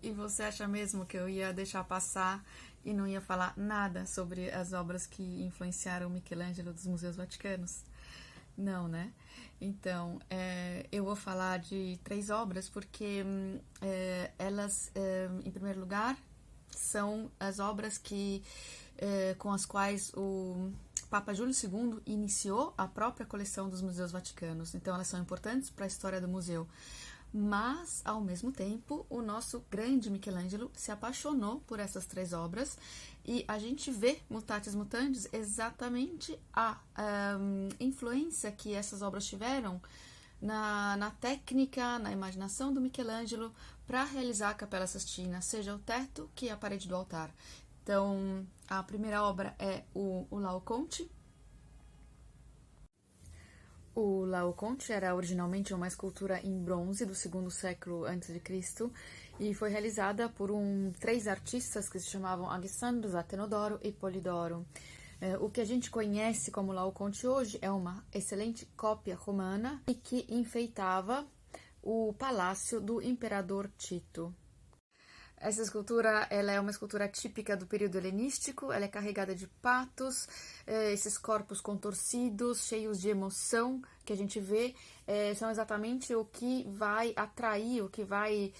E você acha mesmo que eu ia deixar passar e não ia falar nada sobre as obras que influenciaram Michelangelo dos Museus Vaticanos? Não, né? Então, eu vou falar de 3 obras porque elas, em primeiro lugar, são as obras com as quais o Papa Júlio II iniciou a própria coleção dos Museus Vaticanos. Então, elas são importantes para a história do museu. Mas, ao mesmo tempo, o nosso grande Michelangelo se apaixonou por essas 3 obras e a gente vê, mutatis mutandis, exatamente a influência que essas obras tiveram na técnica, na imaginação do Michelangelo para realizar a Capela Sistina, seja o teto que a parede do altar. Então, a primeira obra é o Laocoonte. O Laocoonte era originalmente uma escultura em bronze do 2º século a.C. e foi realizada por 3 artistas que se chamavam Alessandro Atenodoro e Polidoro. O que a gente conhece como Laocoonte hoje é uma excelente cópia romana e que enfeitava o palácio do imperador Tito. Essa escultura, ela é uma escultura típica do período helenístico, ela é carregada de patos, esses corpos contorcidos, cheios de emoção que a gente vê, são exatamente o que vai atrair, o que vai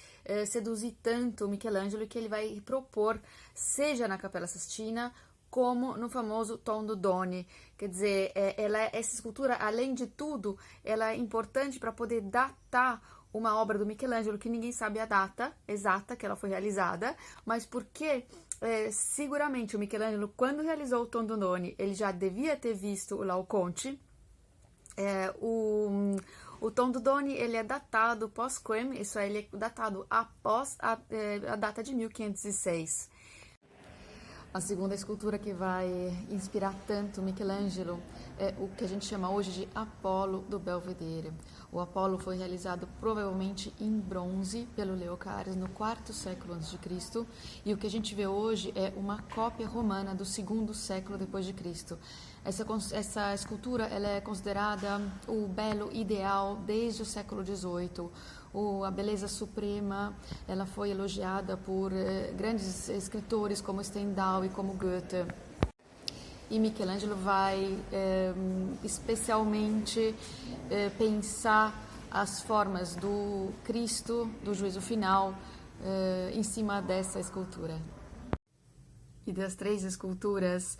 seduzir tanto o Michelangelo, que ele vai propor, seja na Capela Sistina, como no famoso Tondo Doni. Quer dizer, essa escultura, além de tudo, ela é importante para poder datar uma obra do Michelangelo que ninguém sabe a data exata que ela foi realizada, mas porque seguramente o Michelangelo, quando realizou o Tondo Doni, ele já devia ter visto o Laocoonte. O Tondo Doni, ele é datado pós-Quem, isso aí, ele é datado após a data de 1506. A segunda escultura que vai inspirar tanto Michelangelo é o que a gente chama hoje de Apolo do Belvedere. O Apolo foi realizado provavelmente em bronze pelo Leocares no 4º século a.C. e o que a gente vê hoje é uma cópia romana do 2º século depois de Cristo. Essa escultura, ela é considerada o belo ideal desde o século XVIII. A beleza suprema, ela foi elogiada por grandes escritores como Stendhal e como Goethe. E Michelangelo vai especialmente pensar as formas do Cristo, do juízo final, em cima dessa escultura. E das 3 esculturas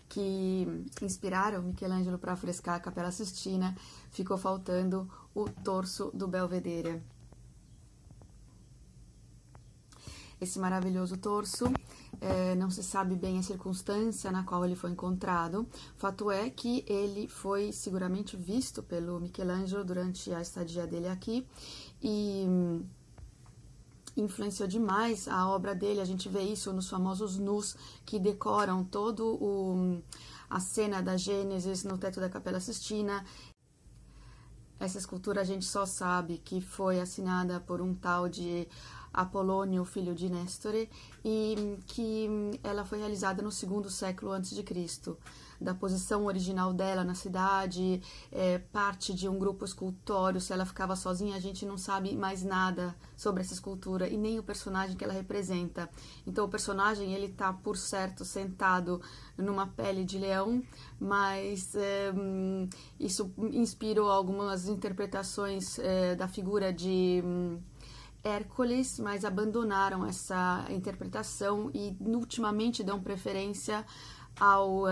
que inspiraram Michelangelo para frescar a Capela Sistina, ficou faltando o torso do Belvedere. Esse maravilhoso torso, não se sabe bem a circunstância na qual ele foi encontrado. Fato é que ele foi seguramente visto pelo Michelangelo durante a estadia dele aqui e influenciou demais a obra dele. A gente vê isso nos famosos nus que decoram a cena da Gênesis no teto da Capela Sistina. Essa escultura a gente só sabe que foi assinada por um tal de Apolônio, filho de Néstor, e que ela foi realizada no 2º século a.C. Da posição original dela na cidade, parte de um grupo escultório, se ela ficava sozinha, a gente não sabe mais nada sobre essa escultura e nem o personagem que ela representa. Então o personagem, ele tá, por certo, sentado numa pele de leão, mas isso inspirou algumas interpretações da figura de Hércules, mas abandonaram essa interpretação e ultimamente dão preferência ao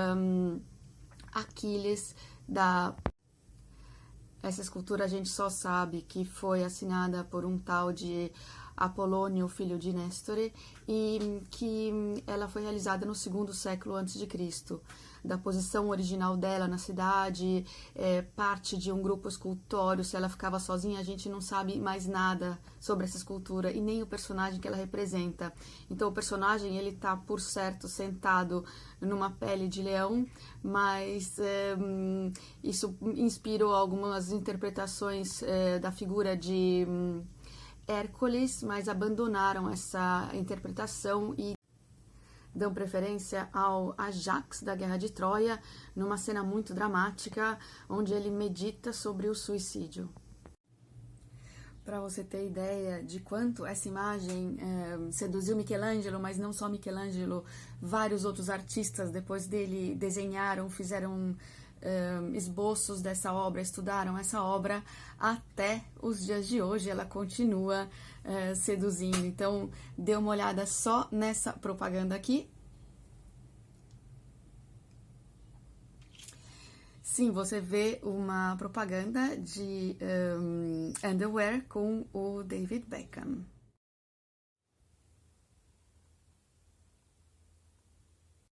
Aquiles Essa escultura a gente só sabe que foi assinada por um tal de Apolônio, filho de Néstor, e que ela foi realizada no 2º século a.C. Da posição original dela na cidade, parte de um grupo escultório, se ela ficava sozinha, a gente não sabe mais nada sobre essa escultura e nem o personagem que ela representa. Então o personagem, ele tá, por certo, sentado numa pele de leão, mas isso inspirou algumas interpretações da figura de Hércules, mas abandonaram essa interpretação e dão preferência ao Ajax da Guerra de Troia, numa cena muito dramática, onde ele medita sobre o suicídio. Para você ter ideia de quanto essa imagem seduziu Michelangelo, mas não só Michelangelo, vários outros artistas depois dele desenharam, fizeram esboços dessa obra, estudaram essa obra até os dias de hoje, ela continua seduzindo. Então, dê uma olhada só nessa propaganda aqui. Sim, você vê uma propaganda de underwear com o David Beckham.